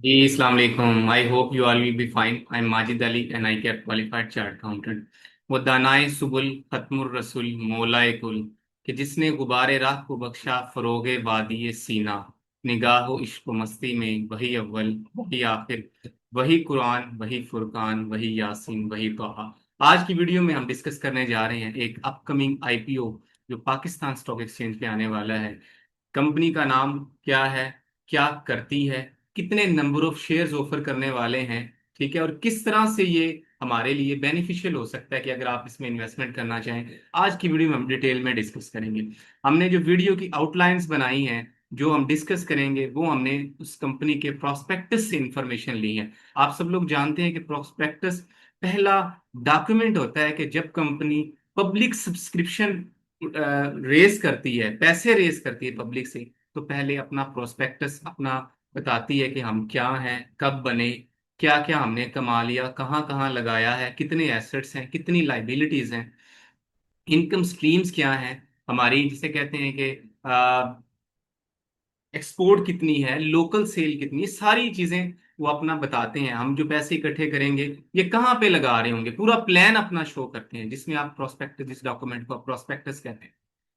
जी अस्सलाम वालेकुम। I hope you all will be fine. I am Majid Ali and I get qualified chartered accountant. वो दानाए सुबुल खत्मुर रसूल मौलाए कुल कि जिसने गुबारे राह को बख्शा फरोगे वादी सीना। निगाहो इश्क व मस्ती में वही अव्वल वही आखिर, वही कुरान वही फुरकान वही यासीन वही तोहा। आज की वीडियो में हम डिस्कस करने जा रहे हैं एक अपकमिंग आईपीओ जो पाकिस्तान स्टॉक एक्सचेंज पे आने वाला है। कंपनी का नाम क्या है, क्या करती है, कितने नंबर ऑफ शेयर्स ऑफर करने वाले हैं, ठीक है, और किस तरह से ये हमारे लिए बेनिफिशियल हो सकता है कि अगर आप इसमें इन्वेस्टमेंट करना चाहें। आज की वीडियो में हम डिटेल में डिस्कस करेंगे। हमने जो वीडियो की आउटलाइंस बनाई हैं, जो हम डिस्कस करेंगे, वो हमने उस कंपनी के प्रोस्पेक्टस से इंफॉर्मेशन ली है। आप सब लोग जानते हैं कि प्रोस्पेक्टस पहला डॉक्यूमेंट होता है कि जब कंपनी पब्लिक सब्सक्रिप्शन रेस करती है, पैसे रेस करती है पब्लिक से, तो पहले अपना प्रोस्पेक्टस अपना बताती है कि हम क्या हैं, कब बने, क्या क्या हमने कमा लिया, कहाँ कहाँ लगाया है, कितने एसेट्स हैं, कितनी लाइबिलिटीज हैं, इनकम स्ट्रीम्स क्या हैं हमारी, जिसे कहते हैं कि एक्सपोर्ट कितनी है, लोकल सेल कितनी है, सारी चीजें वो अपना बताते हैं। हम जो पैसे इकट्ठे करेंगे ये कहाँ पे लगा रहे होंगे, पूरा प्लान अपना शो करते हैं, जिसमें आप प्रोस्पेक्टस, जिस डॉक्यूमेंट को प्रोस्पेक्टस कहते हैं।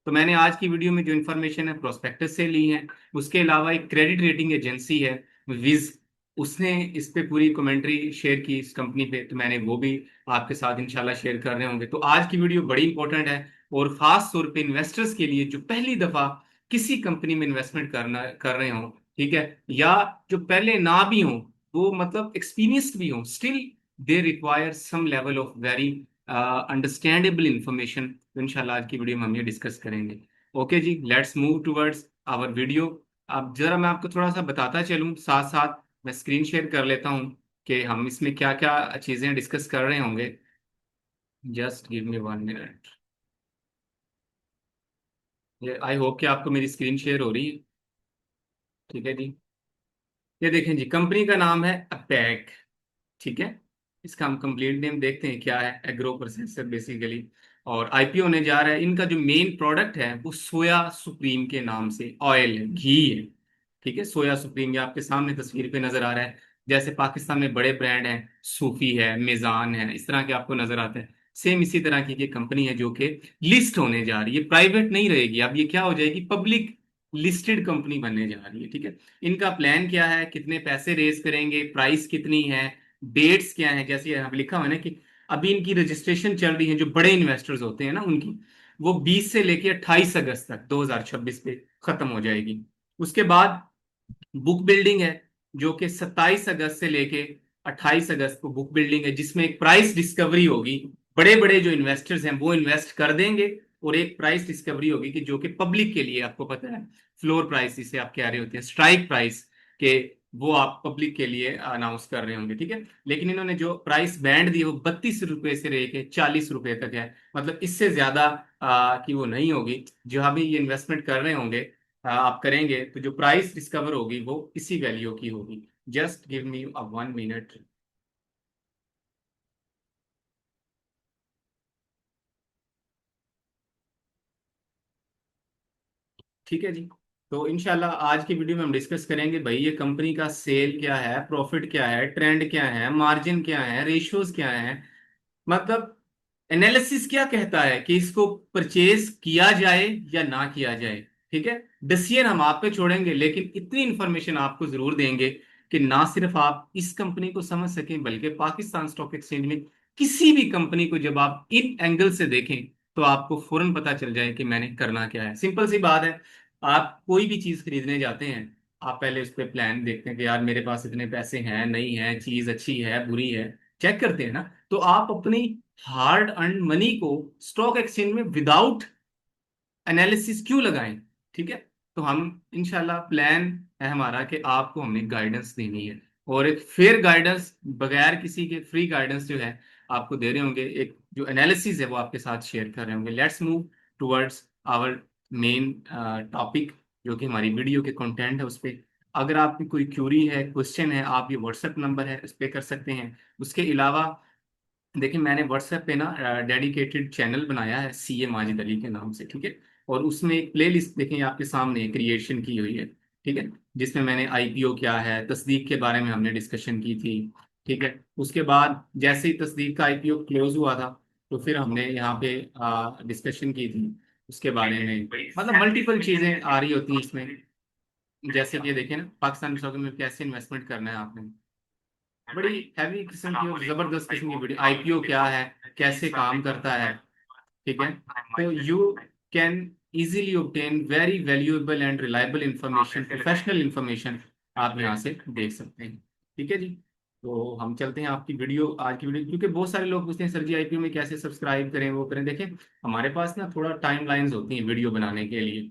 तो मैंने आज की वीडियो में जो इन्फॉर्मेशन है प्रोस्पेक्टस से ली है। उसके अलावा एक क्रेडिट रेटिंग एजेंसी है विज, उसने इस पे पूरी कमेंट्री शेयर की इस कंपनी पे, तो मैंने वो भी आपके साथ इंशाल्लाह शेयर कर रहे होंगे। तो आज की वीडियो बड़ी इंपॉर्टेंट है, और खास तौर पे इन्वेस्टर्स के लिए जो पहली दफा किसी कंपनी में इन्वेस्टमेंट कर रहे हो, ठीक है, या जो पहले ना भी हो, वो मतलब एक्सपीरियंस्ड भी हो, still they require some level of very understandable information. तो इंशाल्लाह आज की वीडियो में हम ये डिस्कस करेंगे। ओके जी, let's move towards our video. अब जरा मैं आपको थोड़ा सा बताता चलूं, साथ साथ मैं स्क्रीन शेयर कर लेता हूं कि हम इसमें क्या क्या चीजें डिस्कस कर रहे होंगे। Just give me 1 minute. ये आई होप कि आपको मेरी स्क्रीन शेयर हो रही है। ठीक है जी। ये देखें जी, कंपनी का नाम है अपैक, ठीक है। इसका हम कंप्लीट नेम देखते हैं क्या है, एग्रो प्रोसेसर बेसिकली। और आईपीओ होने जा रहा है। इनका जो मेन प्रोडक्ट है वो सोया सुप्रीम के नाम से ऑयल है, घी है, ठीक है। सोया सुप्रीम, ये आपके सामने तस्वीर पे नजर आ रहा है। जैसे पाकिस्तान में बड़े ब्रांड हैं, सूफी है, मिजान है, इस तरह के आपको नजर आते हैं। सेम इसी तरह की ये कंपनी है जो कि लिस्ट होने जा रही है, प्राइवेट नहीं रहेगी। अब ये क्या हो जाएगी, पब्लिक लिस्टेड कंपनी बनने जा रही है, ठीक है। इनका प्लान क्या है, कितने पैसे रेज करेंगे, प्राइस कितनी है, डेट्स क्या है, जैसे यहाँ पे लिखा हुआ है ना कि अभी इनकी रजिस्ट्रेशन चल रही है, जो बड़े इन्वेस्टर्स होते हैं ना उनकी, वो 20 से लेके 28 अगस्त तक 2026 पे खत्म हो जाएगी। उसके बाद बुक बिल्डिंग है, जो कि 27 अगस्त से लेके 28 अगस्त को बुक बिल्डिंग है, जिसमें एक प्राइस डिस्कवरी होगी। बड़े बड़े जो इन्वेस्टर्स हैं वो इन्वेस्ट कर देंगे, और एक प्राइस डिस्कवरी होगी कि जो कि पब्लिक के लिए, आपको पता है फ्लोर प्राइस जिसे आप कह रहे होते हैं, स्ट्राइक प्राइस के, वो आप पब्लिक के लिए अनाउंस कर रहे होंगे, ठीक है। लेकिन इन्होंने जो प्राइस बैंड दी है वो 32 रुपए से लेके 40 रुपए तक है। मतलब इससे ज्यादा की वो नहीं होगी। जो अभी ये इन्वेस्टमेंट कर रहे होंगे, आप करेंगे, तो जो प्राइस डिस्कवर होगी वो इसी वैल्यू की होगी। जस्ट गिव मी अ 1 मिनट। ठीक है जी। तो इंशाल्लाह आज की वीडियो में हम डिस्कस करेंगे भाई, ये कंपनी का सेल क्या है, प्रॉफिट क्या है, ट्रेंड क्या है, मार्जिन क्या है, रेशियोज क्या है, मतलब एनालिसिस क्या कहता है कि इसको परचेज किया जाए या ना किया जाए, ठीक है। डिसीजन हम आप पे छोड़ेंगे, लेकिन इतनी इंफॉर्मेशन आपको जरूर देंगे कि ना सिर्फ आप इस कंपनी को समझ सकें, बल्कि पाकिस्तान स्टॉक एक्सचेंज में किसी भी कंपनी को जब आप इन एंगल से देखें, तो आपको फौरन पता चल जाए कि मैंने करना क्या है। सिंपल सी बात है, आप कोई भी चीज खरीदने जाते हैं, आप पहले उस पर प्लान देखते हैं कि यार मेरे पास इतने पैसे हैं नहीं है, चीज अच्छी है बुरी है, चेक करते हैं ना। तो आप अपनी हार्ड अर्न मनी को स्टॉक एक्सचेंज में विदाउट एनालिसिस क्यों लगाएं, ठीक है। तो हम इंशाल्लाह प्लान है हमारा कि आपको हमने गाइडेंस देनी है, और एक फेयर गाइडेंस, बगैर किसी के फ्री गाइडेंस जो है आपको दे रहे होंगे, एक जो एनालिसिस है वो आपके साथ शेयर कर रहे होंगे। Let's move towards our main topic, जो कि हमारी वीडियो के कंटेंट है उस पर। अगर आपकी कोई क्यूरी है, क्वेश्चन है, आप ये व्हाट्सएप नंबर है उस पर कर सकते हैं। उसके अलावा देखिए, मैंने व्हाट्सएप पे ना डेडिकेटेड चैनल बनाया है सीए माजिद अली के नाम से, ठीक है। और उसमें एक प्ले लिस्ट देखें आपके सामने क्रिएशन की हुई है, ठीक है। जिसमें मैंने आईपीओ क्या है, तस्दीक के बारे में हमने डिस्कशन की थी। ठीक है, उसके बाद जैसे ही तस्दीक का आईपीओ क्लोज हुआ था, तो फिर हमने यहाँ पे डिस्कशन की थी उसके बारे में। मतलब मल्टीपल चीजें आ रही होती हैं इसमें। जैसे कि ये देखें ना, पाकिस्तान स्टॉक में कैसे इन्वेस्टमेंट करना है आपने, बड़ी हैवी किस्म की और जबरदस्त किस्म की वीडियो। आईपीओ क्या है, कैसे काम करता है, ठीक है। तो you can easily obtain very valuable and reliable information, professional information आप यहाँ से देख सकते हैं। ठीक है जी। तो हम चलते हैं आपकी वीडियो, आज की वीडियो, क्योंकि बहुत सारे लोग पूछते हैं सर जी आईपीओ में कैसे सब्सक्राइब करें, वो करें। देखें, हमारे पास ना थोड़ा टाइम लाइन्स होती हैं वीडियो बनाने के लिए,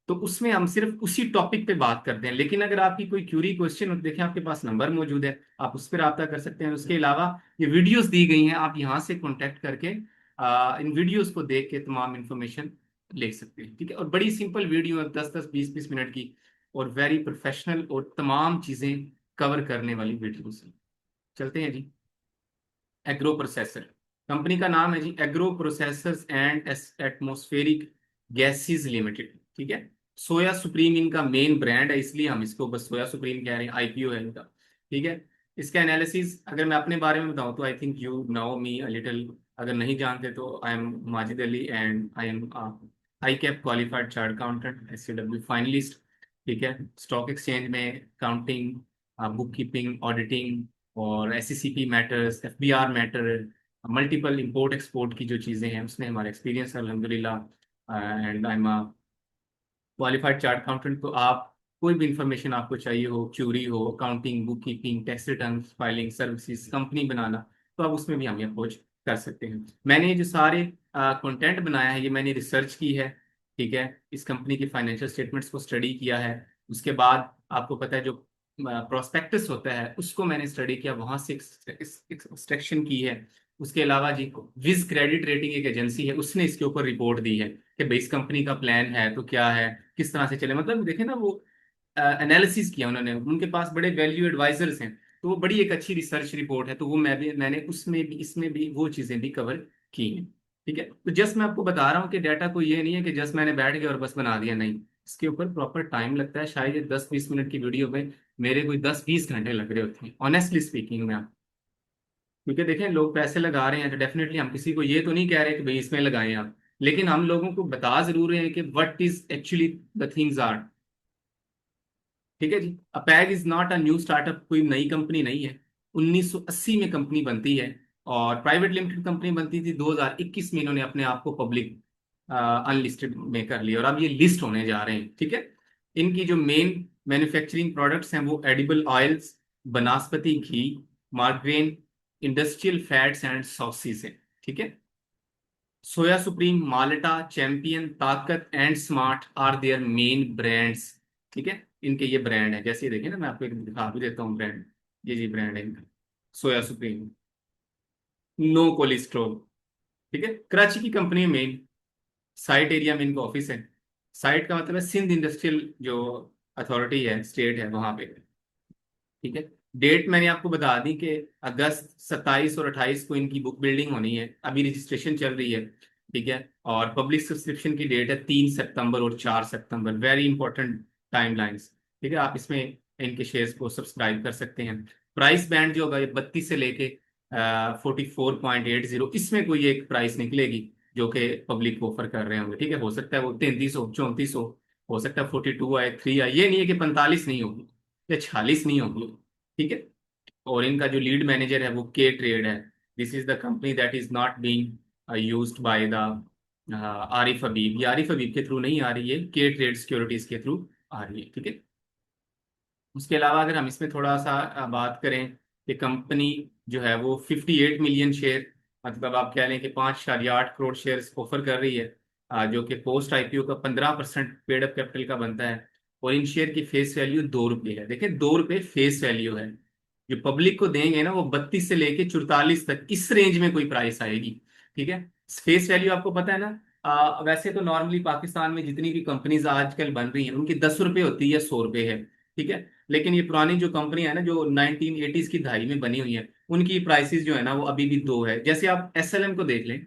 तो उसमें हम सिर्फ उसी टॉपिक पे बात करते हैं। लेकिन अगर आपकी कोई क्यूरी क्वेश्चन हो तो देखें आपके पास नंबर मौजूद है, आप उस पर रब्ता कर सकते हैं। उसके अलावा ये वीडियोस दी गई हैं, आप यहाँ से कॉन्टेक्ट करके इन वीडियोस को देख के तमाम इंफॉर्मेशन ले सकते हैं। ठीक है, और बड़ी सिंपल वीडियो है, 10-10 20-20 मिनट की, और वेरी प्रोफेशनल और तमाम चीजें कवर करने वाली वीडियोस हैं। चलते हैं जी। एग्रो प्रोसेसर कंपनी का नाम है जी, agro processors and atmospheric gases limited. ठीक है, सोया सुप्रीम इनका मेन ब्रांड है, इसलिए हम इसको बस सोया सुप्रीम कह रहे हैं, आईपीओ है इनका। ठीक है, इसका एनालिसिस अगर मैं अपने बारे में बताऊं तो I think you know me a little. अगर नहीं जानते तो I am Majid Ali and I am ICAP qualified chartered accountant, SCW finalist. ठीक है, स्टॉक एक्सचेंज में काउंटिंग, बुक कीपिंग, ऑडिटिंग, और SCCP matters, FBR matter, multiple import export की जो चीज़ें हैं उसमें हमारा एक्सपीरियंस है अल्हम्दुलिल्लाह। And I am qualified chartered accountant. तो आप कोई भी इंफॉर्मेशन आपको चाहिए हो, क्यूरी हो, accounting, bookkeeping, tax return filing services, company बनाना, तो आप उसमें भी हमें अप्रोच कर सकते हैं। मैंने ये जो सारे कंटेंट बनाया है ये मैंने रिसर्च की है। ठीक है, इस कंपनी की फाइनेंशियल स्टेटमेंट्स को स्टडी किया है। उसके बाद आपको पता है जो प्रोस्पेक्टस होता है उसको मैंने स्टडी किया, वहां से एक्सट्रैक्शन की है। उसके अलावा जी विज क्रेडिट रेटिंग एक एजेंसी है, उसने इसके ऊपर रिपोर्ट दी है कि भाई इस कंपनी का प्लान है तो क्या है, किस तरह से चले। मतलब देखे ना, वो एनालिसिस किया उन्होंने, उनके पास बड़े वैल्यू एडवाइजर्स हैं, तो वो बड़ी एक अच्छी रिसर्च रिपोर्ट है। तो वो मैंने उसमें भी इसमें भी वो चीजें भी कवर की हैं। ठीक है, तो जस्ट मैं आपको बता रहा हूँ कि डाटा को ये नहीं है कि जस्ट मैंने बैठ गया और बस बना दिया, नहीं, इसके ऊपर प्रॉपर टाइम लगता है। शायद ये 10-20 मिनट की वीडियो में मेरे कोई 10-20 घंटे लग रहे होते हैं, ऑनेस्टली स्पीकिंग में। क्योंकि देखें, लोग पैसे लगा रहे हैं तो डेफिनेटली हम किसी को ये तो नहीं कह रहे कि भाई इसमें लगाएं आप, लेकिन हम लोगों को बता जरूर रहे हैं कि what is actually the things are. ठीक है जी, APAG is not a new startup, कोई नई कंपनी नहीं है। 1980 में कंपनी बनती है, और प्राइवेट लिमिटेड कंपनी बनती थी। 2021 में इन्होंने अपने आप को पब्लिक अनलिस्टेड में कर लिया, और अब ये लिस्ट होने जा रहे हैं। ठीक है, इनकी जो मेन मैन्युफैक्चरिंग प्रोडक्ट्स हैं वो edible oils, vanaspati ghee, margarine, industrial fats and sauces हैं। ठीक है, soya supreme, Malta, champion, Taqat and smart are their main brands. ठीक है, इनके ये ब्रांड है। जैसे ये देखिए ना, मैं आपको एक दिखा भी देता हूँ ब्रांड। ये जी ब्रांड है इनका, सोया सुप्रीम, नो कोलेस्ट्रॉल। ठीक है, कराची की कंपनी में मेन साइट एरिया में इनका ऑफिस है। साइट का मतलब है सिंध इंडस्ट्रियल जो अथॉरिटी है, स्टेट है वहां पे। ठीक है, डेट मैंने आपको बता दी कि अगस्त 27 और 28 को इनकी बुक बिल्डिंग होनी है, अभी रजिस्ट्रेशन चल रही है। ठीक है, और पब्लिक सब्सक्रिप्शन की डेट है 3 सितंबर और 4 सितंबर, वेरी इंपॉर्टेंट टाइमलाइंस। ठीक है, आप इसमें इनके शेयर्स को सब्सक्राइब कर सकते हैं। प्राइस बैंड जो होगा ये 32 से लेके 44.80, इसमें कोई एक प्राइस निकलेगी जो कि पब्लिक को ऑफर कर रहे होंगे। ठीक है, हो सकता है वो 33 हो, 34 हो सकता है 42 आए, 3 आए, ये नहीं है कि 45 नहीं होगी या 46 नहीं होगी। ठीक है, और इनका जो लीड मैनेजर है वो के ट्रेड है। This is the company that is not being used by the Arif Habib. ये आरिफ हबीब के थ्रू नहीं आ रही है, के ट्रेड सिक्योरिटीज के थ्रू आ रही है। ठीक है, उसके अलावा अगर हम इसमें थोड़ा सा बात करें कि कंपनी जो है वो 58 मिलियन शेयर, मतलब आप कह लें कि 5.8 करोड़ शेयर ऑफर कर रही है, जो कि पोस्ट आईपीओ का 15% पेड अप कैपिटल का बनता है। और इन शेयर की फेस वैल्यू 2 रुपये है। देखिए, 2 रुपये फेस वैल्यू है। जो पब्लिक को देंगे ना वो 32 से लेके 44 तक, इस रेंज में कोई प्राइस आएगी। ठीक है, फेस वैल्यू आपको पता है ना। वैसे तो नॉर्मली पाकिस्तान में जितनी भी कंपनीज आजकल बन रही हैं उनकी 10 रुपये होती है, 100 रुपये है। ठीक है, लेकिन ये पुरानी जो कंपनी है ना, जो 1980s की दहाई में बनी हुई है, उनकी प्राइसेस जो है ना वो अभी भी 2 है। जैसे आप एसएलएम को देख लें,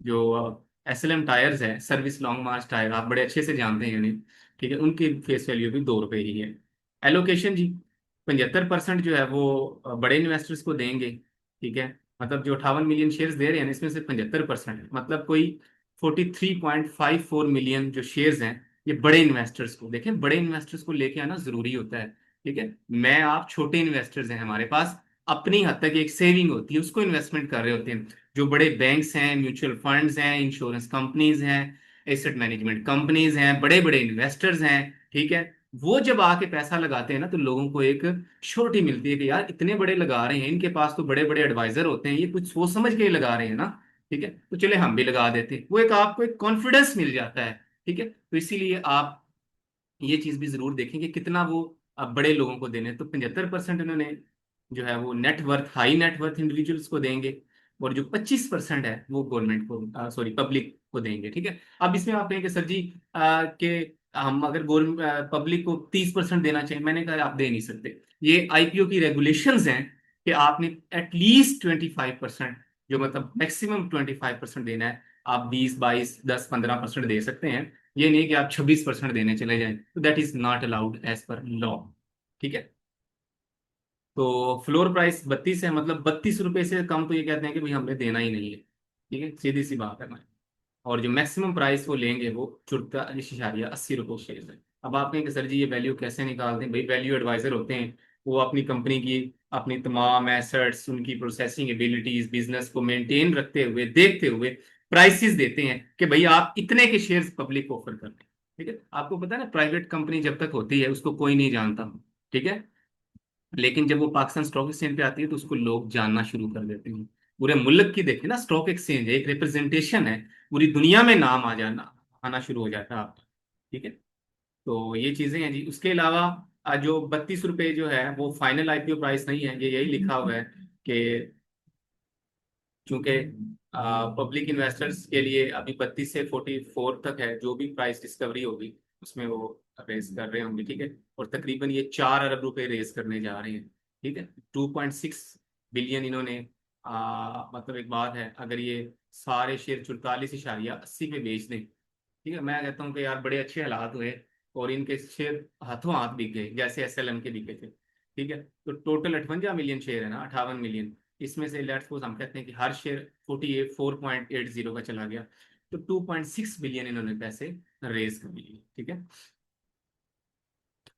जो एसएलएम टायर्स है, सर्विस लॉन्ग मार्च टायर, आप बड़े अच्छे से जानते हैं उन्हें। ठीक है, उनकी फेस वैल्यू भी 2 रुपये ही है। एलोकेशन जी, 75% जो है वो बड़े इन्वेस्टर्स को देंगे। ठीक है, मतलब जो 58 मिलियन शेयर्स दे रहे हैं ना, इसमें से 75%, मतलब कोई 43.54 मिलियन जो शेयर्स हैं, ये बड़े इन्वेस्टर्स को। देखें, बड़े इन्वेस्टर्स को लेके आना जरूरी होता है। ठीक है, मैं आप छोटे इन्वेस्टर्स हैं, हमारे पास अपनी हद तक एक सेविंग होती है, उसको इन्वेस्टमेंट कर रहे होते हैं। जो बड़े बैंक्स हैं, म्यूचुअल फंड्स हैं, इंश्योरेंस कंपनीज हैं, एसेट मैनेजमेंट कंपनीज हैं, बड़े बड़े इन्वेस्टर्स हैं, ठीक है, वो जब आके पैसा लगाते हैं ना, तो लोगों को एक श्योरिटी मिलती है कि यार इतने बड़े लगा रहे हैं, इनके पास तो बड़े बड़े एडवाइजर होते हैं, ये कुछ सोच समझ के ही लगा रहे हैं ना। ठीक है, तो चले हम भी लगा देते हैं, वो एक आपको एक कॉन्फिडेंस मिल जाता है। ठीक है, तो इसीलिए आप ये चीज भी जरूर देखें कि कितना वो अब बड़े लोगों को देने हैं। तो 75% उन्होंने जो है वो नेटवर्थ, हाई नेटवर्थ इंडिविजुअल्स को देंगे, और जो 25% है वो गवर्नमेंट को, सॉरी पब्लिक को देंगे। ठीक है, अब इसमें आप कहेंगे सर जी कि हम अगर गवर्नमेंट पब्लिक को 30% देना चाहिए, मैंने कहा आप दे नहीं सकते। ये आईपीओ की रेगुलेशंस हैं कि आपने एटलीस्ट 25%, जो मतलब मैक्सिमम 25% देना है। आप 20, 22, 10, 15% दे सकते हैं, ये नहीं कि आप 26% देने चले जाएं, तो that is not allowed as per law. ठीक है, तो फ्लोर प्राइस 32 है, मतलब 32 रुपए से कम तो ये कहते हैं कि भाई हमें देना ही नहीं है। ठीक है, सीधी सी बात है भाई। और जो मैक्सिमम प्राइस वो लेंगे वो 44.80 रुपये शेयर है। अब आप कहेंगे सर जी ये वैल्यू कैसे निकालते हैं? भाई वैल्यू एडवाइजर होते हैं, वो अपनी कंपनी की अपनी तमाम एसेट्स, उनकी प्रोसेसिंग एबिलिटीज, बिजनेस को मेंटेन रखते हुए, देखते हुए प्राइसेस देते हैं कि भाई आप इतने के शेयर्स पब्लिक को ऑफर करते हैं। ठीक है, आपको पता है ना, प्राइवेट कंपनी जब तक होती है उसको कोई नहीं जानता। ठीक है, लेकिन जब वो पाकिस्तान स्टॉक एक्सचेंज पे आती है तो उसको लोग जानना शुरू कर देते हैं। पूरे मुल्क की देखिए ना, स्टॉक एक्सचेंज है, एक रिप्रेजेंटेशन है, पूरी दुनिया में नाम आ जाना, आना शुरू हो जाता है आपका। ठीक है, तो ये चीजें हैं जी। उसके अलावा जो 32 रुपए जो है वो फाइनल आईपीओ प्राइस नहीं है, ये यही लिखा हुआ है कि चूंकि पब्लिक इन्वेस्टर्स के लिए अभी 32 से 44 तक है, जो भी प्राइस डिस्कवरी होगी उसमें वो रेज कर रहे होंगे। ठीक है, और तकरीबन ये 4 अरब रुपए रेज करने जा रहे हैं। ठीक है, 2.6 बिलियन इन्होंने मतलब एक बात है, अगर ये सारे शेयर 44.80 पे बेच दें, ठीक है, मैं कहता हूँ कि यार बड़े अच्छे हालात हुए, और इनके शेयर हाथों हाथ बिक गए जैसे एसएलएम के बिके थे। ठीक है, तो टोटल 58 मिलियन शेयर है ना, 58 मिलियन, इसमें से लेट्स सपोज हम कहते हैं कि हर शेयर 4.80 का चला गया, तो 2.6 बिलियन इन्होंने पैसे रेज कर लिए। ठीक है,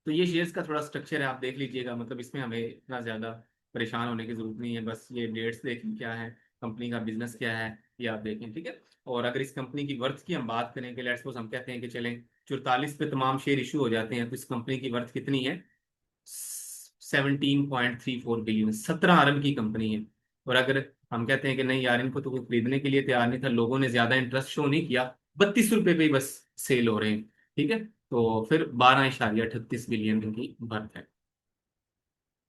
तो ये शेयर्स का थोड़ा स्ट्रक्चर है, आप देख लीजिएगा, मतलब इसमें हमें इतना ज़्यादा परेशान होने की जरूरत नहीं है, बस ये डेट्स देखें क्या है, कंपनी का बिजनेस क्या है, ये आप देखें। ठीक है, और अगर इस कंपनी की वर्थ की हम बात करें कि लेट्स सपोज हम कहते हैं कि चलें 44 पे तमाम शेयर इशू हो जाते हैं, तो इस कंपनी की वर्थ कितनी है? 17.34 बिलियन, 17 अरब की कंपनी है। और अगर हम कहते हैं कि नहीं यार, इनको तो कोई खरीदने के लिए तैयार नहीं था, लोगों ने ज्यादा इंटरेस्ट शो नहीं किया, 32 रुपए पे ही बस सेल हो रहे हैं। ठीक है, तो फिर 12.38 बिलियन की वर्थ है।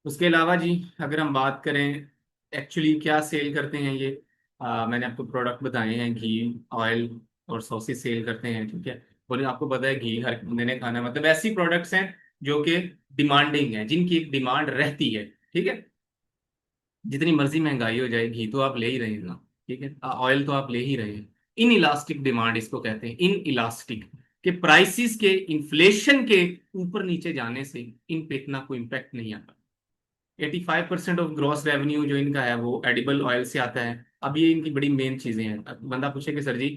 उसके अलावा जी, अगर हम बात करें एक्चुअली क्या सेल करते हैं ये, मैंने आपको प्रोडक्ट बताए हैं, घी, ऑयल और सॉसेस सेल करते हैं। ठीक है, और आपको पता है घी हर बंदे ने खाना है, मतलब ऐसी प्रोडक्ट्स हैं जो कि डिमांडिंग है, जिनकी एक डिमांड रहती है। ठीक है, जितनी मर्जी महंगाई हो जाए, घी तो आप ले ही रहे हैं ना। ठीक है, ऑयल तो आप ले ही रहे हैं। इन इलास्टिक डिमांड इसको कहते हैं, इन इलास्टिक, के प्राइसेस के इन्फ्लेशन के ऊपर नीचे जाने से इन पे इतना कोई इम्पैक्ट नहीं आता। 85% ऑफ ग्रॉस रेवेन्यू जो इनका है वो एडिबल ऑयल से आता है। अब ये इनकी बड़ी मेन चीजें हैं। अब बंदा पूछे कि सर जी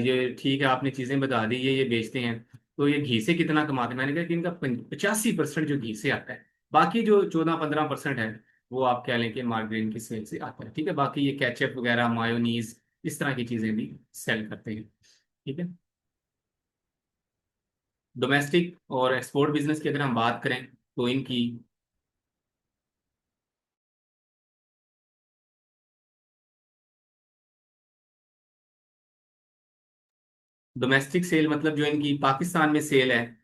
ये ठीक है आपने चीजें बता दी, ये बेचते हैं, तो ये घी से कितना कमाते हैं? मैंने कहा कि इनका 85% जो घी से आता है, बाकी जो 14-15% है वो आप कह लें कि मार्गरीन की सेल से आता है। ठीक है, बाकी ये केचप वगैरह, मायोनीज, इस तरह की चीजें भी सेल करते हैं। ठीक है, डोमेस्टिक और एक्सपोर्ट बिजनेस की अगर हम बात करें तो इनकी डोमेस्टिक सेल मतलब जो इनकी पाकिस्तान में सेल है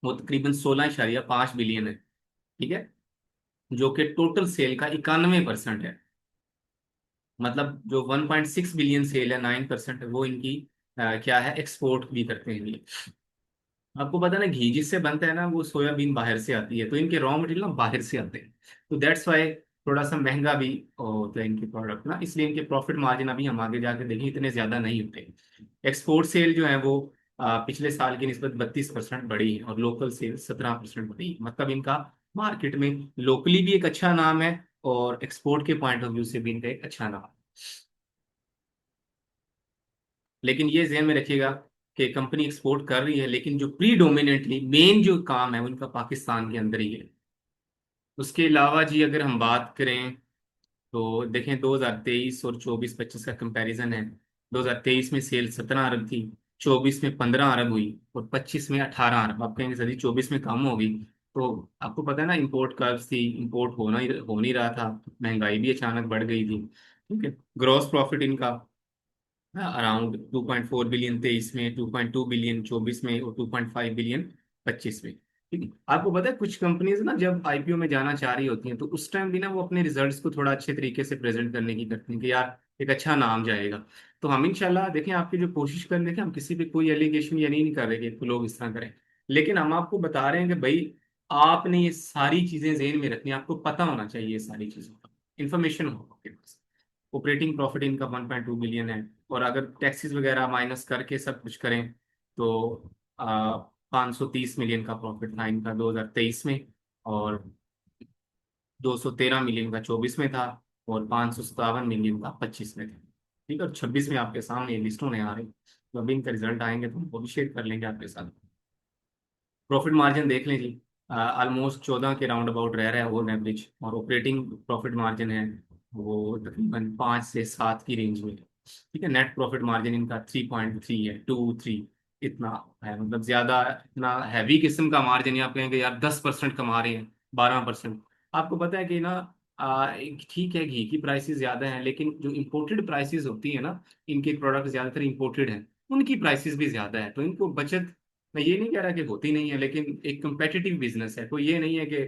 वो तकरीबन 16.5 बिलियन है। ठीक है, जो कि टोटल सेल का 91% है। मतलब जो 1.6 बिलियन सेल है, 9% वो इनकी क्या है, एक्सपोर्ट भी करते हैं ये। आपको पता है ना, घी जिससे बनता है ना वो सोयाबीन बाहर से आती है, तो इनके रॉ मटेरियल ना बाहर से आते हैं, तो दैट्स वाई थोड़ा सा महंगा भी होता है इनके प्रोडक्ट ना, इसलिए इनके प्रॉफिट मार्जिन अभी हम आगे जाके देखें इतने ज्यादा नहीं होते। एक्सपोर्ट सेल जो है वो पिछले साल की निस्बत 32% बढ़ी है और लोकल सेल्स 17% बढ़ी है। मतलब इनका मार्केट में लोकली भी एक अच्छा नाम है और एक्सपोर्ट के पॉइंट ऑफ व्यू से भी इनका एक अच्छा नाम है। लेकिन ये ध्यान में रखिएगा कि कंपनी एक्सपोर्ट कर रही है, लेकिन जो प्रीडोमिनेंटली मेन जो काम है वो इनका पाकिस्तान के अंदर ही है। उसके अलावा जी अगर हम बात करें तो देखें 2023 और 24-25 का कंपैरिजन है। 2023 में सेल 17 अरब थी, 24 में 15 अरब हुई और 25 में 18 अरब। आप कहेंगे सर 24 में कम हो गई, तो आपको पता है ना इम्पोर्ट कर्व्स थी, इम्पोर्ट हो नहीं रहा था, महंगाई भी अचानक बढ़ गई थी। ठीक है, ग्रॉस प्रॉफिट इनका अराउंड 2.4 बिलियन 23 में, 2.2 बिलियन 24 में और 2.5 बिलियन 25 में। ठीक है, आपको पता है कुछ कंपनीज ना जब आईपीओ में जाना चाह रही होती हैं तो उस टाइम भी ना वो अपने रिजल्ट्स को थोड़ा अच्छे तरीके से प्रेजेंट करने की करती हैं कि यार एक अच्छा नाम जाएगा। तो हम इंशाल्लाह देखें आपकी जो कोशिश कर देखें, हम किसी पे कोई एलिगेशन ये नहीं कर रहे कि लोग इस तरह करें, लेकिन हम आपको बता रहे हैं कि भाई आपने ये सारी चीजें जेहन में रखनी है, आपको पता होना चाहिए ये सारी चीजों का, इंफॉर्मेशन हो आपके पास। ऑपरेटिंग प्रॉफिट इनका 1.2 बिलियन है, और अगर टैक्सेस वगैरह माइनस करके सब कुछ करें तो 530 मिलियन का प्रॉफिट था इनका 2023 में, और 213 मिलियन का 24 में था, और 557 मिलियन का 25 में था। ठीक है, और 26 में आपके सामने लिस्ट होने आ रही, तो अभी इनका रिजल्ट आएंगे तो हम वो भी शेयर कर लेंगे आपके साथ। प्रॉफिट मार्जिन देख लें जी, ऑलमोस्ट 14 के राउंड अबाउट रह रहा है ऑन एवरेज, और ऑपरेटिंग प्रॉफिट मार्जिन है वो तकरीबन 5 से 7 की रेंज में। ठीक है, नेट प्रॉफिट मार्जिन इनका 3.3 है, 2-3 इतना है, मतलब ज्यादा इतना हैवी किस्म का मार्जिन है। आप कहेंगे यार 10% कमा रहे हैं, 12%। आपको पता है कि ना ठीक है घी की प्राइसेस ज्यादा हैं, लेकिन जो इम्पोर्टेड प्राइसेस होती है ना, इनके प्रोडक्ट ज्यादातर इम्पोर्टेड हैं, उनकी प्राइसेस भी ज्यादा है, तो इनको बचत, मैं ये नहीं कह रहा कि होती नहीं है, लेकिन एक कंपेटिटिव बिजनेस है, कोई ये नहीं है कि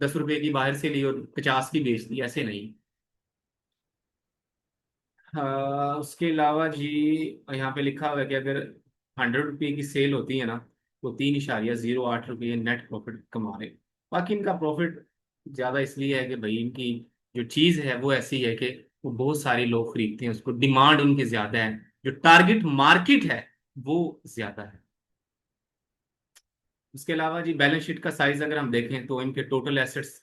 10 रुपए की बाहर से ली और 50 की बेच दी, ऐसे नहीं। उसके अलावा जी यहाँ पे लिखा हुआ है कि अगर 100 रुपये की सेल होती है ना तो 3.08 रुपये नेट प्रॉफिट कमा रहे। बाकी इनका प्रॉफिट ज्यादा इसलिए है कि भाई इनकी जो चीज है वो ऐसी है कि वो बहुत सारे लोग खरीदते हैं उसको, डिमांड उनकी ज्यादा है, जो टारगेट मार्केट है वो ज्यादा है। उसके अलावा जी बैलेंस शीट का साइज अगर हम देखें तो इनके टोटल एसेट्स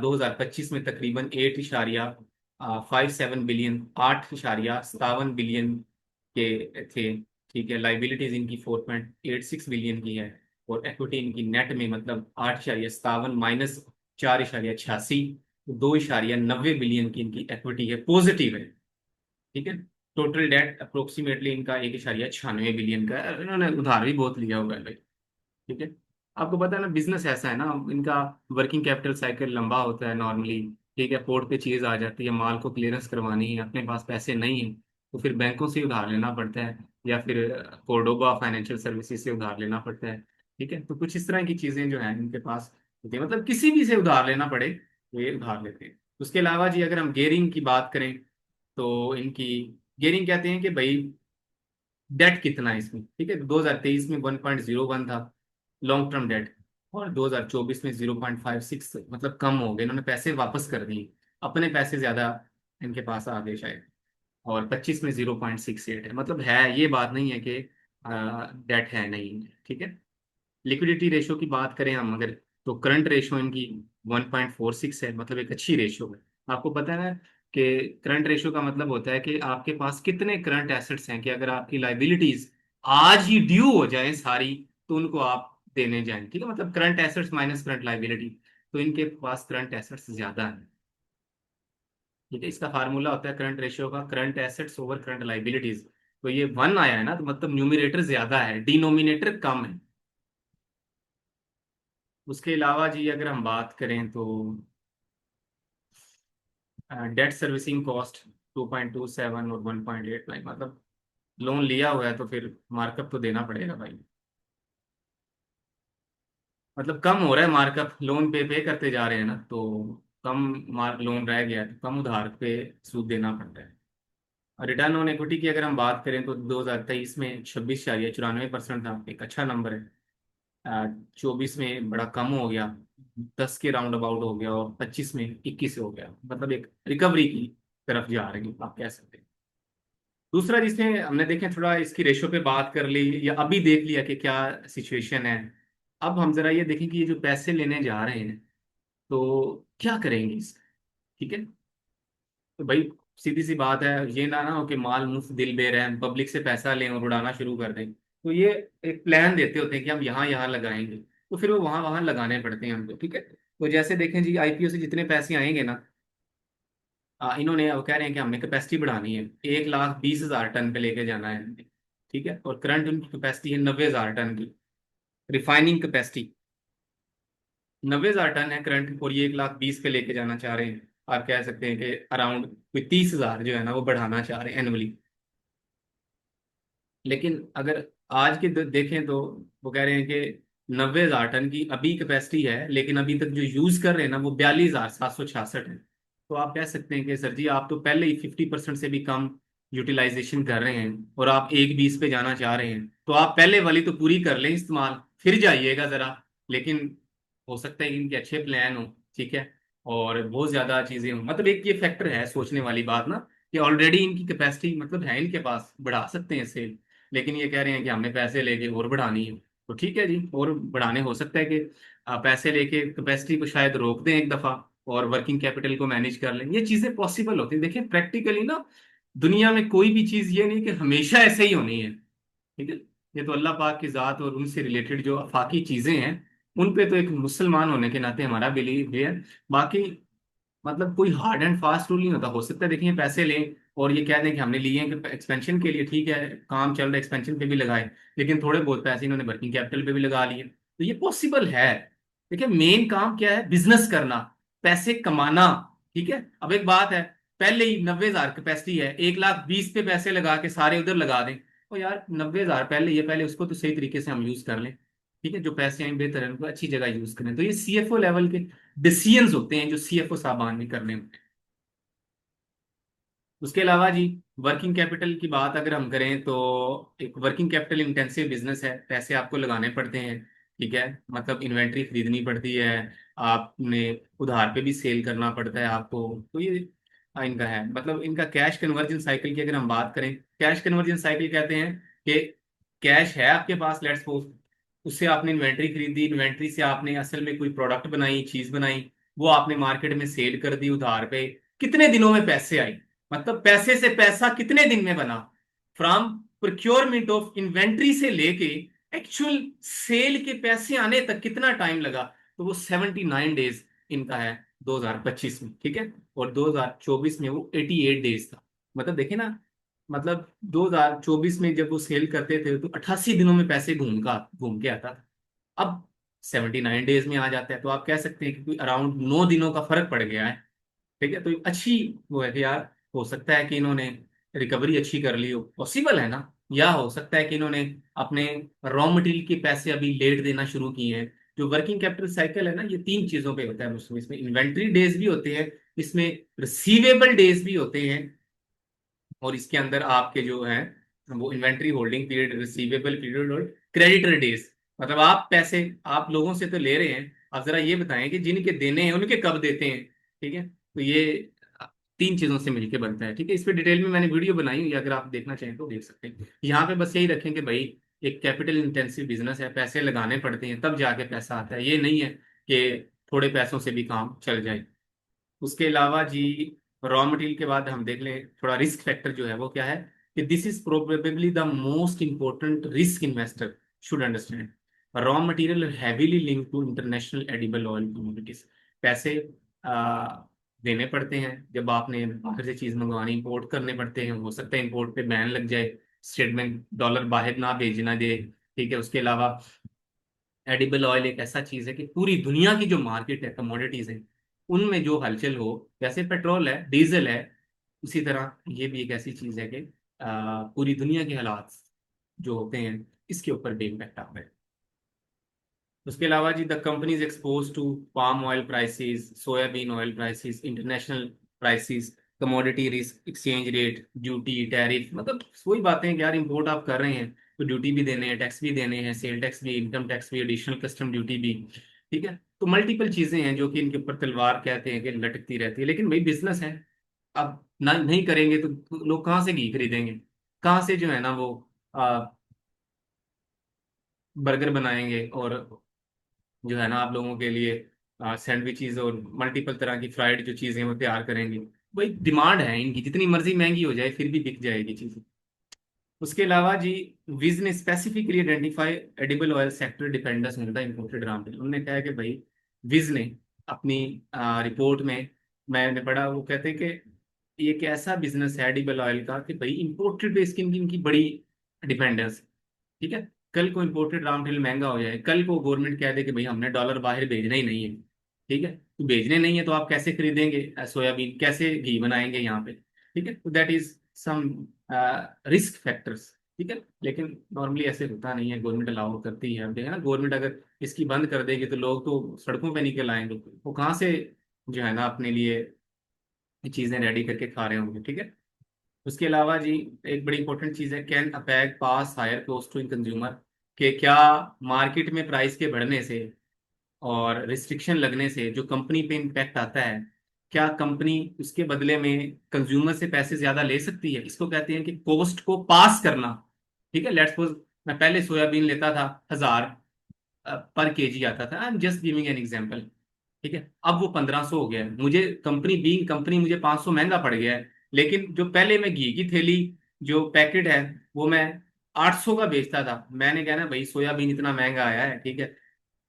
2025 में तकरीबन 8.57 बिलियन, 8.57 बिलियन के थे। ठीक है, लाइबिलिटीज इनकी 4.86 बिलियन की है, और इक्विटी इनकी नेट में मतलब 8.57 माइनस 4.86, 2.90 बिलियन की इनकी इक्विटी है, पॉजिटिव है। ठीक है, टोटल डेट अप्रोक्सीमेटली इनका 1.96 बिलियन का है, इन्होंने उधार भी बहुत लिया हुआ है भाई। ठीक है, आपको पता है ना बिजनेस ऐसा है ना, इनका वर्किंग कैपिटल साइकिल लंबा होता है नॉर्मली। ठीक है, पोर्ट पे चीज आ जाती है, माल को क्लियरेंस करवानी है, अपने पास पैसे नहीं है तो फिर बैंकों से उधार लेना पड़ता है, या फिर कोर्डोबा फाइनेंशियल सर्विसेज से उधार लेना पड़ता है। ठीक है, तो कुछ इस तरह की चीजें जो है इनके पास होती है, मतलब किसी भी से उधार लेना पड़े तो ये उधार लेते हैं। उसके अलावा जी अगर हम गेयरिंग की बात करें तो इनकी गेयरिंग कहते हैं कि भाई डेट कितना है इसमें। ठीक है, 2023 में 1.01 था लॉन्ग टर्म डेट, और 2024 में 0.56, मतलब कम हो गए, इन्होंने पैसे वापस कर दिए, अपने पैसे ज्यादा इनके पास आ गए शायद। और 25 में 0.68 है, मतलब है, ये बात नहीं है कि डेट है नहीं। ठीक है, लिक्विडिटी रेशो की बात करें हम अगर, तो करंट रेशो इनकी 1.46 है, मतलब एक अच्छी रेशो है। आपको पता है ना कि करंट रेशो का मतलब होता है कि आपके पास कितने करंट एसेट्स हैं, कि अगर आपकी लाइबिलिटीज आज ही ड्यू हो जाए सारी तो उनको आप देने जाएं। ठीक है, मतलब current assets minus current liability, तो इनके पास करंट एसेट्स ज्यादा है। ठीक है, इसका फार्मूला होता है करंट रेशियो का, current assets over current liabilities. तो ये 1 आया है ना, तो मतलब न्यूमिनेटर ज्यादा है, डिनोमिनेटर कम है। उसके अलावा जी अगर हम बात करें तो डेट सर्विसिंग कॉस्ट 2.27 और 1.89, मतलब लोन लिया हुआ है तो फिर मार्कअप तो देना पड़ेगा भाई। मतलब कम हो रहा है मार्कअप, लोन पे करते जा रहे हैं ना, तो कम मार्क लोन रह गया है, तो कम उधार पे सूद देना पड़ता है। और रिटर्न ऑन इक्विटी की अगर हम बात करें तो 2023 में 26.94% था, एक अच्छा नंबर है। 24 में बड़ा कम हो गया, 10 के राउंड अबाउट हो गया, और 25 में 21 हो गया, मतलब एक रिकवरी की तरफ जा रही है आप कह सकते हैं। दूसरा जिसमें हमने देखे थोड़ा इसकी रेशो पे बात कर ली या अभी देख लिया कि क्या सिचुएशन है। अब हम जरा ये देखें कि ये जो पैसे लेने जा रहे हैं तो क्या करेंगे इसका। ठीक है। तो भाई सीधी सी बात है, ये ना हो कि माल मुफ्त दिल बेरहम पब्लिक से पैसा लें और उड़ाना शुरू कर दें। तो ये एक प्लान देते होते हैं कि हम यहाँ यहाँ लगाएंगे, तो फिर वो वहां वहां लगाने पड़ते हैं हमको। ठीक है। तो जैसे देखें जी, आईपीओ से जितने पैसे आएंगे ना, इन्होंने वो कह रहे हैं कि हमने कैपेसिटी बढ़ानी है, 1,20,000 टन पे लेके जाना है। ठीक है। और करंट उनकी कैपेसिटी है 90,000 टन की, रिफाइनिंग कैपेसिटी 90,000 टन है करंट, और ये 1,20,000 पे लेके जाना चाह रहे हैं। आप कह सकते हैं कि अराउंड कोई 30,000 जो है ना वो बढ़ाना चाह रहे हैं एनुअली। लेकिन अगर आज के देखें तो वो कह रहे हैं कि 90,000 टन की अभी कैपेसिटी है, लेकिन अभी तक जो यूज कर रहे हैं ना वो 42,766 है। तो आप कह सकते हैं कि सर जी आप तो पहले ही 50% से भी कम यूटिलाइजेशन कर रहे हैं और आप 1,20 पे जाना चाह रहे हैं, तो आप पहले वाली तो पूरी कर लें इस्तेमाल, फिर जाइएगा जरा। लेकिन हो सकता है कि इनके अच्छे प्लान हो। ठीक है। और बहुत ज्यादा चीजें हो, मतलब एक ये फैक्टर है सोचने वाली बात ना, कि ऑलरेडी इनकी कैपेसिटी मतलब है इनके पास, बढ़ा सकते हैं सेल। लेकिन ये कह रहे हैं कि हमने पैसे लेके और बढ़ानी है। तो ठीक है जी, और बढ़ाने हो सकता है कि पैसे लेके कैपेसिटी को शायद रोक दें एक दफा, और वर्किंग कैपिटल को मैनेज कर लें। ये चीजें पॉसिबल होती हैं। देखिए प्रैक्टिकली ना, दुनिया में कोई भी चीज ये नहीं कि हमेशा ऐसे ही होनी है। ठीक है। ये तो अल्लाह पाक की जात और उनसे रिलेटेड जो आफाकी चीजें हैं, उन पे तो एक मुसलमान होने के नाते हमारा बिलीव है। बाकी मतलब कोई हार्ड एंड फास्ट रूल नहीं होता। हो सकता है देखिए पैसे लें और ये कह दें कि हमने लिए हैं कि एक्सपेंशन के लिए, ठीक है काम चल रहा है एक्सपेंशन पे भी लगाए, लेकिन थोड़े बहुत पैसे इन्होंने वर्किंग कैपिटल पे भी लगा लिए, तो ये पॉसिबल है। देखिए मेन काम क्या है, बिजनेस करना, पैसे कमाना। ठीक है। अब एक बात है, पहले ही 90,000 कैपेसिटी है, 1,20,000 पे पैसे लगा के सारे उधर लगा दें, तो यार 90,000 पहले ये, पहले उसको तो सही तरीके से हम यूज कर लें। ठीक है। जो पैसे हैं बेहतर है उनको अच्छी जगह यूज करें। तो ये सीएफओ लेवल के डिसीजंस होते हैं जो सीएफओ साहबान भी करने होते हैं। उसके अलावा जी, वर्किंग कैपिटल की बात अगर हम करें तो एक वर्किंग कैपिटल इंटेंसिव बिजनेस है, पैसे आपको लगाने पड़ते हैं। ठीक है। मतलब इन्वेंट्री खरीदनी पड़ती है, आपने उधार पे भी सेल करना पड़ता है आपको। तो ये इनका है, मतलब इनका कैश कन्वर्जन साइकिल की अगर हम बात करें, कैश कन्वर्जन साइकिल कहते हैं कि कैश है आपके पास, लेट्स सपोज, उससे आपने इन्वेंट्री खरीदी, इन्वेंट्री से आपने असल में कोई प्रोडक्ट बनाई, चीज बनाई, वो आपने मार्केट में सेल कर दी उधार पे, कितने दिनों में पैसे आई, मतलब पैसे से पैसा कितने दिन में बना, फ्रॉम प्रोक्योरमेंट ऑफ इन्वेंट्री से लेके एक्चुअल सेल के पैसे आने तक कितना टाइम लगा। तो वो 79 डेज इनका है 2025 में। ठीक है। और 2024 में वो 88 डेज था। मतलब देखे ना, मतलब 2024 में जब वो सेल करते थे तो 88 दिनों में पैसे घूम के आता था। अब 79 डेज में आ जाता है, तो आप कह सकते हैं कि कोई अराउंड 9 दिनों का फर्क पड़ गया है। ठीक है। तो अच्छी वो है कि यार, हो सकता है कि इन्होंने रिकवरी अच्छी कर ली हो, पॉसिबल है ना। या हो सकता है कि इन्होंने अपने रॉ मटेरियल के पैसे अभी लेट देना शुरू किए हैं। जो वर्किंग कैपिटल साइकिल है ना, ये 3 चीजों पे होता है मुस्लिम, इसमें इन्वेंट्री डेज भी होते हैं, इसमें रिसीवेबल डेज भी होते हैं, और इसके अंदर आपके जो है वो inventory holding period, receivable period और क्रेडिटर डेज। मतलब आप पैसे आप लोगों से तो ले रहे हैं, आप जरा ये बताएं कि जिनके देने हैं उनके कब देते हैं। ठीक है। तो ये 3 चीजों से मिलके बनता है। ठीक है। इस पे डिटेल में मैंने वीडियो बनाई हुई है, अगर आप देखना चाहें तो देख सकते हैं। यहाँ पे बस यही रखें कि भाई एक कैपिटल इंटेंसिव बिजनेस है, पैसे लगाने पड़ते हैं तब जाके पैसा आता है, ये नहीं है कि थोड़े पैसों से भी काम चल जाए। उसके अलावा जी, रॉ मटेरियल के बाद हम देख लें थोड़ा रिस्क फैक्टर जो है वो क्या है, कि this is probably the most important risk investor should understand. Raw material heavily link to international edible oil commodities. पैसे देने पड़ते हैं जब आपने बाहर से चीज मंगवानी, इंपोर्ट करने पड़ते हैं, हो सकता है इंपोर्ट पे बैन लग जाए, स्टेटमेंट डॉलर बाहर ना भेजना दे। ठीक है। उसके अलावा एडिबल ऑयल एक ऐसा चीज है कि पूरी दुनिया की जो मार्केट है कमोडिटीज है, उनमें जो हलचल हो, जैसे पेट्रोल है डीजल है, उसी तरह ये भी एक ऐसी चीज है कि पूरी दुनिया के हालात जो होते हैं इसके ऊपर भी इम्पैक्ट आता है। उसके अलावा जी, the company is expose to palm oil prices, soybean oil prices, international prices, commodity risk, exchange rate, duty, tariff. मतलब वही बातें हैं कि यार इंपोर्ट आप कर रहे हैं तो ड्यूटी भी देने हैं, टैक्स भी देने हैं, सेल टैक्स भी, इनकम टैक्स भी, एडिशनल कस्टम ड्यूटी भी। ठीक है। तो मल्टीपल चीजें हैं जो कि इनके ऊपर तलवार कहते हैं कि लटकती रहती है, लेकिन भाई बिजनेस है। अब ना नहीं करेंगे तो लोग कहाँ से घी खरीदेंगे। कहाँ से जो है ना वो बर्गर बनाएंगे, और जो है ना आप लोगों के लिए सैंडविचेस और मल्टीपल तरह की फ्राइड जो चीजें वो तैयार करेंगे। भाई डिमांड है इनकी, जितनी मर्जी महंगी हो जाए फिर भी बिक जाएगी चीजें। उसके अलावा जी, विज ने specifically identify edible oil sector dependence on the imported raw material. उन्होंने कहा है कि भाई, विज ने अपनी रिपोर्ट में, मैंने पढ़ा, वो कहते हैं कि ये एक ऐसा बिजनेस है एडिबल ऑयल का कि भाई इंपोर्टेड पे इसकी इनकी बड़ी डिपेंडेंस। ठीक है, कल को इम्पोर्टेड रॉ मटेरियल महंगा हो जाए, कल को गवर्नमेंट कह दे कि भाई हमने डॉलर बाहर भेजने ही नहीं है, ठीक है, तो भेजने नहीं है तो आप कैसे खरीदेंगे सोयाबीन, कैसे घी बनाएंगे यहाँ पे। ठीक है, तो that is some risk factors. ठीक है, लेकिन नॉर्मली ऐसे होता नहीं है, गवर्नमेंट अलाउ करती है। अब देखिए ना, गवर्नमेंट अगर इसकी बंद कर देगी तो लोग तो सड़कों पे निकल आएंगे, वो कहाँ से जो है ना अपने लिए ये चीजें रेडी करके खा रहे होंगे। ठीक है, उसके अलावा जी, एक बड़ी इंपॉर्टेंट चीज है, can APAG pass higher cost to in consumer, कि क्या मार्केट में प्राइस के बढ़ने से और रिस्ट्रिक्शन लगने से जो कंपनी पे इम्पैक्ट आता है, क्या कंपनी उसके बदले में कंज्यूमर से पैसे ज्यादा ले सकती है। इसको कहते हैं कि कॉस्ट को पास करना। ठीक है, लेट्स सपोज मैं पहले सोयाबीन लेता था 1000 पर केजी आता था, I am just giving an example. ठीक है, अब वो 1500 हो गया है, मुझे कंपनी बीइंग कंपनी मुझे 500 महंगा पड़ गया है, लेकिन जो पहले मैं घी की थैली जो पैकेट है वो मैं 800 का बेचता था। मैंने कहा ना भाई, सोयाबीन इतना महंगा आया है, ठीक है,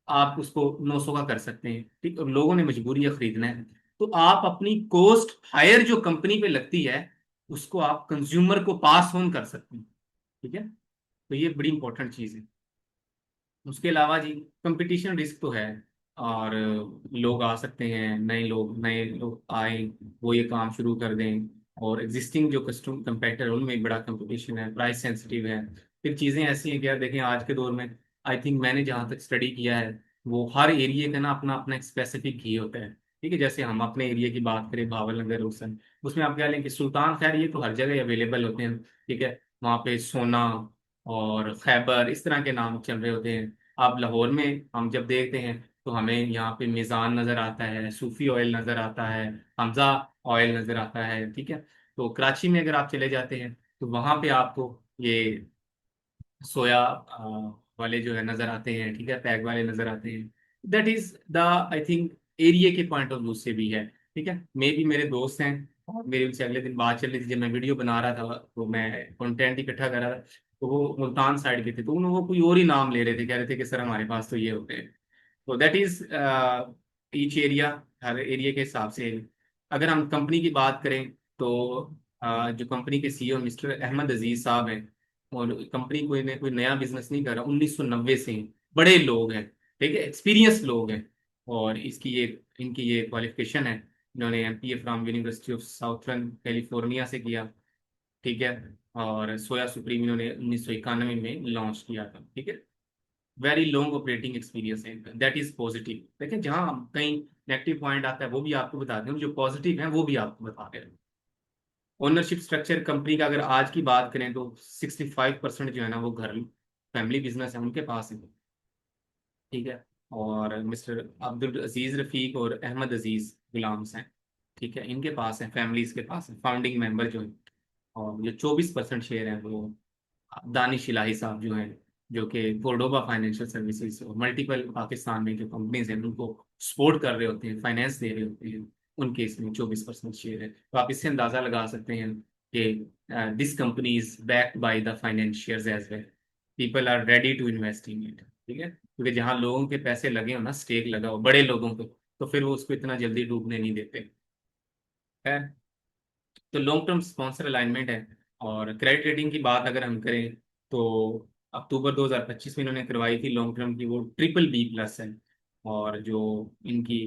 आप उसको 900 का कर सकते हैं। ठीक, और लोगों ने मजबूरी है खरीदना है, तो आप अपनी कॉस्ट हायर जो कंपनी पे लगती है उसको आप कंज्यूमर को पास ऑन कर सकते हैं। ठीक है, तो ये बड़ी इंपॉर्टेंट चीज है। उसके अलावा जी, कंपटीशन रिस्क तो है, और लोग आ सकते हैं, नए लोग आए, वो ये काम शुरू कर दें, और एग्जिस्टिंग जो कस्टम कंपेटर है उनमें बड़ा कंपटीशन है, प्राइस सेंसिटिव है। फिर चीज़ें ऐसी हैं कि यार देखें, आज के दौर में आई थिंक मैंने जहाँ तक स्टडी किया है, वो हर एरिया का ना अपना अपना एक स्पेसिफिक घी होता है। ठीक है, जैसे हम अपने एरिया की बात करें, भावल नगर रोसन, उसमें आप कह लें कि सुल्तान, खैर ये तो हर जगह अवेलेबल होते हैं। ठीक है, वहाँ पे सोना और खैबर इस तरह के नाम चल रहे होते हैं। अब लाहौर में हम जब देखते हैं तो हमें यहाँ पे मिजान नजर आता है, सूफी ऑयल नजर आता है, हमजा ऑयल नजर आता है। ठीक है, तो कराची में अगर आप चले जाते हैं तो वहाँ पे आपको ये सोया वाले जो है नजर आते हैं। ठीक है, पैक वाले नजर आते हैं। That is the, I think, area के पॉइंट ऑफ व्यू से भी है। ठीक है, मे भी मेरे दोस्त हैं और मेरी उनसे अगले दिन बात चल रही थी, जब मैं वीडियो बना रहा था तो मैं कंटेंट इकट्ठा कर रहा था, तो वो मुल्तान साइड के थे, तो वो कोई और ही नाम ले रहे थे, कह रहे थे कि सर हमारे पास तो ये होते हैं। तो that is each area, her area के हिसाब से। अगर हम कंपनी की बात करें तो जो कंपनी के सीईओ मिस्टर अहमद अजीज साहब हैं, और कंपनी कोई नया बिजनेस नहीं कर रहा, 1990 से हैं, बड़े लोग हैं, ठीक है, एक्सपीरियंस लोग हैं। और इनकी ये क्वालिफिकेशन है, इन्होंने MPa from university of southern California से किया। ठीक है, और सोया सुप्रीम इन्होंने 1991 में लॉन्च किया था। ठीक है, वेरी लॉन्ग ऑपरेटिंग एक्सपीरियंस है, दैट इज पॉजिटिव। देखिए, जहाँ कहीं नेगेटिव पॉइंट आता है वो भी आपको बता दें, जो पॉजिटिव है वो भी आपको बता दें। ओनरशिप स्ट्रक्चर कंपनी का अगर आज की बात करें तो 65% जो है ना वो घर फैमिली बिजनेस है, उनके पास है। ठीक है, और मिस्टर अब्दुल अजीज रफीक और अहमद अजीज गुलाम्स हैं। ठीक है, इनके पास है, फैमिलीज के पास है, फाउंडिंग मेंबर जो है। और जो 24% शेयर है वो दानिश इलाही साहब जो हैं, जो कि कोर्डोबा फाइनेंशियल सर्विसेज और मल्टीपल पाकिस्तान में जो कंपनीज हैं उनको सपोर्ट कर रहे होते हैं, फाइनेंस दे रहे होते हैं, उनके इसमें 24% शेयर है। तो आप इससे अंदाजा लगा सकते हैं कि this company is backed by the financiers as well, people are ready to invest in it. ठीक है, क्योंकि जहाँ लोगों के पैसे लगे हो ना, स्टेक लगा हो बड़े लोगों को, तो फिर वो उसको इतना जल्दी डूबने नहीं देते है। तो लॉन्ग टर्म स्पॉन्सर अलाइनमेंट है। और क्रेडिट रेटिंग की बात अगर हम करें तो अक्टूबर 2025 में इन्होंने करवाई थी लॉन्ग टर्म की, वो BBB+ है। और जो इनकी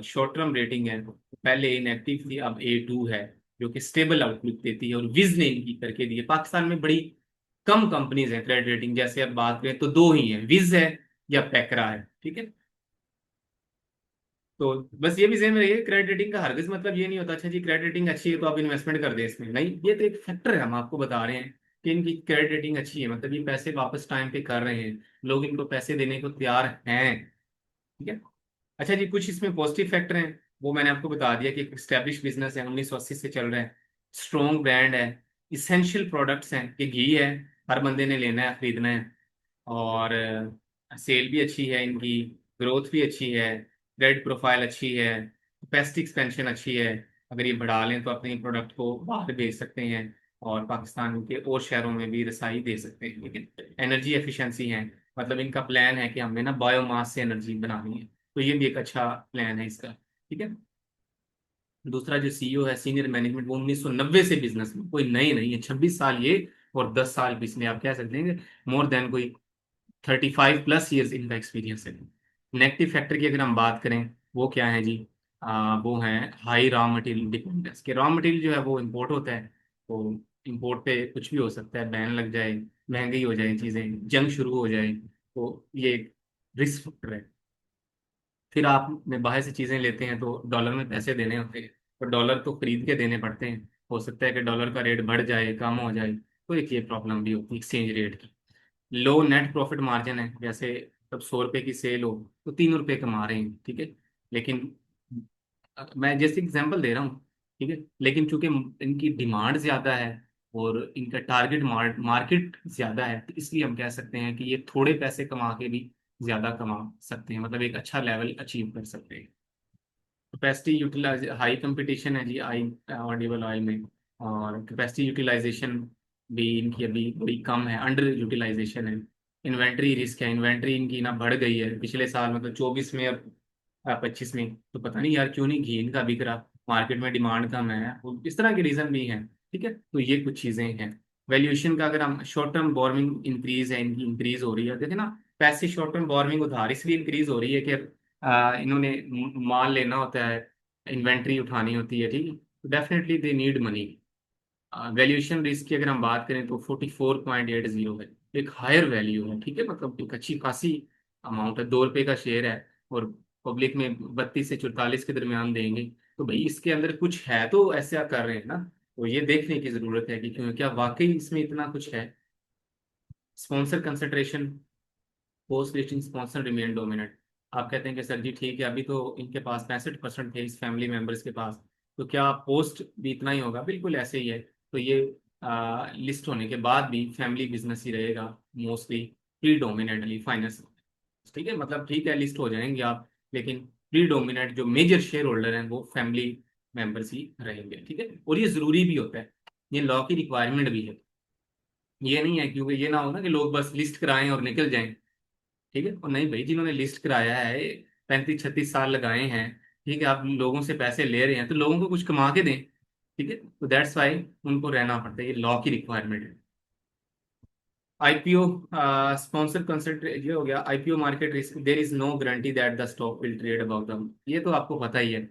शॉर्ट टर्म रेटिंग है, पहले इनएक्टिव थी, अब A2 है, जो कि स्टेबल आउटलुक देती है। और विज ने इनकी करके दी है। पाकिस्तान में बड़ी कम कंपनीज हैं क्रेडिट रेटिंग, जैसे अब बात करें तो दो ही हैं, विज है या पैकरा है। ठीक है, तो बस ये भी ध्यान में रहिए, क्रेडिट रेटिंग का हरगिज मतलब ये नहीं होता अच्छा जी क्रेडिट रेटिंग अच्छी है तो आप इन्वेस्टमेंट कर दें इसमें, नहीं, ये तो एक फैक्टर है, हम आपको बता रहे हैं कि इनकी क्रेडिट रेटिंग अच्छी है मतलब ये पैसे वापस टाइम पे कर रहे हैं, लोग इनको पैसे देने को तैयार हैं। ठीक है, अच्छा जी, कुछ इसमें पॉजिटिव फैक्टर हैं, वो मैंने आपको बता दिया कि एक स्टैब्लिश बिजनेस है, 1980 से चल रहा है, स्ट्रॉन्ग ब्रांड है, इसेंशियल प्रोडक्ट्स हैं कि घी है, हर बंदे ने लेना है, खरीदना है, और सेल भी अच्छी है इनकी, ग्रोथ भी अच्छी है, क्रेडिट प्रोफाइल अच्छी है, कैपेसिटी एक्सपेंशन अच्छी है। अगर ये बढ़ा लें तो अपनी प्रोडक्ट को बाहर भेज सकते हैं और पाकिस्तान के और शहरों में भी रसाई दे सकते हैं। लेकिन एनर्जी एफिशिएंसी है, मतलब इनका प्लान है कि हमें ना बायोमास से एनर्जी बनानी है, तो ये भी एक अच्छा प्लान है इसका। ठीक है। दूसरा जो सीईओ है, सीनियर मैनेजमेंट, वो 1990 से बिजनेस में, कोई नए नहीं है, 26 साल ये और 10 साल पिछले, आप कह सकते हैं मोर देन कोई 35+ ईयर्स इनका एक्सपीरियंस है। नेगेटिव फैक्टर की अगर हम बात करें, वो क्या है जी? वो है हाई रॉ मटेरियल डिपेंडेंस, के रॉ मटेरियल जो है वो इम्पोर्ट होता है, तो इम्पोर्ट पे कुछ भी हो सकता है, बैन लग जाए, महंगी हो जाए चीज़ें, जंग शुरू हो जाए, तो ये एक रिस्क फैक्टर है। फिर आप में बाहर से चीजें लेते हैं तो डॉलर में पैसे देने होते हैं, तो डॉलर तो खरीद के देने पड़ते हैं, हो सकता है कि डॉलर का रेट बढ़ जाए, कम हो जाए, तो एक ये प्रॉब्लम भी होती है एक्सचेंज रेट की। लो नेट प्रॉफिट मार्जिन है, जैसे तब 100 रुपए की सेल हो तो 3 रुपए कमा रहे हैं, ठीक है। लेकिन मैं जैसे एग्जांपल दे रहा हूँ, ठीक है, लेकिन चूंकि इनकी डिमांड ज्यादा है और इनका टारगेट मार्केट ज्यादा है, तो इसलिए हम कह सकते हैं कि ये थोड़े पैसे कमा के भी ज्यादा कमा सकते हैं, मतलब एक अच्छा लेवल अचीव कर सकते हैं। कैपेसिटी यूटिलाइज, हाई कंपटीशन है जी आई ऑडिबल ऑयल में, और कैपेसिटी यूटिलाइजेशन भी इनकी अभी बड़ी कम है, अंडर यूटिलाइजेशन है। इन्वेंट्री रिस्क है, इन्वेंट्री इनकी ना बढ़ गई है पिछले साल, मतलब 24 में और 25 में, तो पता नहीं यार क्यों नहीं घी इनका बिक रहा, मार्केट में डिमांड कम है, वो इस तरह के रीजन भी हैं। ठीक है, तो ये कुछ चीजें हैं। वैल्यूएशन का अगर हम, शॉर्ट टर्म बोर्विंग इंक्रीज है, इनकी इंक्रीज हो रही है, देखे ना, पैसे शॉर्ट टर्म बोर्विंग उधार इसलिए इंक्रीज हो रही है कि इन्होंने माल लेना होता है, इन्वेंट्री उठानी होती है, ठीक है, तो definitely they need money. Valuation risk की अगर हम बात करें तो 44.80 है, एक हायर वैल्यू है, ठीक है, मतलब एक अच्छी खासी अमाउंट है, 2 रुपए का शेयर है, और पब्लिक में 32 से 44 के दरमियान देंगे, तो भाई इसके अंदर कुछ है, तो ऐसा कर रहे हैं ना, तो ये देखने की जरूरत है कि क्यों, क्या वाकई इसमें इतना कुछ है। Sponsor concentration, post listing sponsor remain dominant. आप कहते हैं कि सर जी ठीक है, अभी तो इनके पास 65% थे इस फैमिली मेंबर्स के पास, तो क्या पोस्ट भी इतना ही होगा? बिल्कुल ऐसे ही है। तो ये लिस्ट होने के बाद भी फैमिली बिजनेस ही रहेगा, मोस्टली प्रीडोमिनेटली फाइनेंस। ठीक है, मतलब ठीक है लिस्ट हो जाएंगे आप, लेकिन प्रीडोमिनेट जो मेजर शेयर होल्डर हैं वो फैमिली मेंबर्स ही रहेंगे, ठीक है, और ये जरूरी भी होता है, ये लॉ की रिक्वायरमेंट भी है। ये नहीं है क्योंकि ये ना हो ना कि लोग बस लिस्ट कराएं और निकल जाएं, ठीक है, और नहीं भाई, जिन्होंने लिस्ट कराया है, 35-36 साल लगाए हैं, ठीक है, आप लोगों से पैसे ले रहे हैं तो लोगों को कुछ कमा के दें, ठीक है, तो दैट्स वाई उनको रहना पड़ता है, ये लॉ की रिक्वायरमेंट है। आईपीओ स्पॉन्सर कंसल्ट, ये हो गया IPO market risk, there is no guarantee that the stock will trade about them, ये तो आपको पता ही है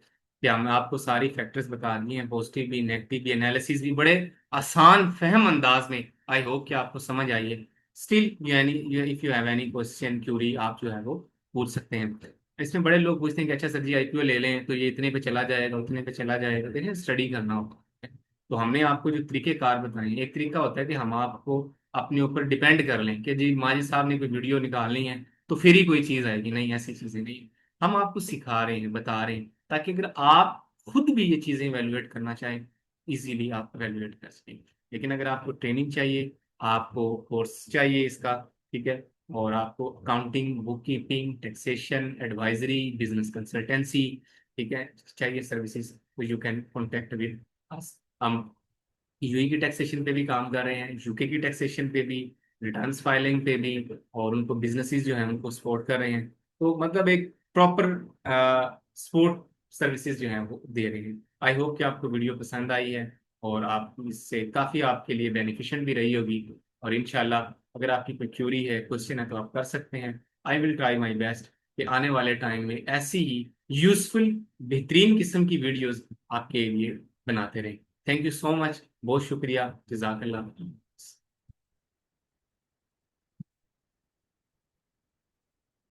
कि हम आपको सारी फैक्टर्स बता दिए हैं, पॉजिटिव भी नेगेटिव भी, एनालिसिस भी बड़े आसान फहम अंदाज में, आई होप कि आपको समझ आई है। स्टिल यानी if you have any question query, आप जो है वो पूछ सकते हैं। इसमें बड़े लोग पूछते हैं कि अच्छा सर जी आईपीओ ले लें तो ये इतने पे चला जाएगा, उतने पे चला जाएगा, देखिए स्टडी करना होगा। तो हमने आपको जो तरीकेकार बताए, एक तरीका होता है कि हम आपको अपने ऊपर डिपेंड कर लें कि जी माजिद साहब ने कोई वीडियो निकालनी है तो फिर ही कोई चीज़ आएगी, नहीं ऐसी चीज़ें नहीं, हम आपको सिखा रहे हैं, बता रहे हैं, ताकि अगर आप खुद भी ये चीज़ें इवेलुएट करना चाहें, इजीली आप इवेलुएट कर सकें। लेकिन अगर आपको ट्रेनिंग चाहिए, आपको कोर्स चाहिए इसका, ठीक है, और आपको accounting, book keeping, taxation, advisory, business consultancy, ठीक है, चाहिए सर्विसेज, तो you can contact with us. हम यूए की टैक्सेशन पे भी काम कर रहे हैं, यूके की टैक्सेशन पे भी, रिटर्न्स फाइलिंग पे भी, और उनको बिजनेसेस जो हैं उनको सपोर्ट कर रहे हैं, तो मतलब एक प्रॉपर सपोर्ट सर्विसेज जो हैं वो दे रहे हैं। आई होप कि आपको वीडियो पसंद आई है और आप इससे काफ़ी आपके लिए बेनिफिशियल भी रही होगी, और इंशाल्लाह अगर आपकी कोई क्यूरी है, क्वेश्चन है, तो आप कर सकते हैं। I will try my best कि आने वाले टाइम में ऐसी ही यूजफुल, बेहतरीन किस्म की वीडियोस आपके लिए बनाते रहें। थैंक यू सो मच, बहुत शुक्रिया, जजाकल्लाह।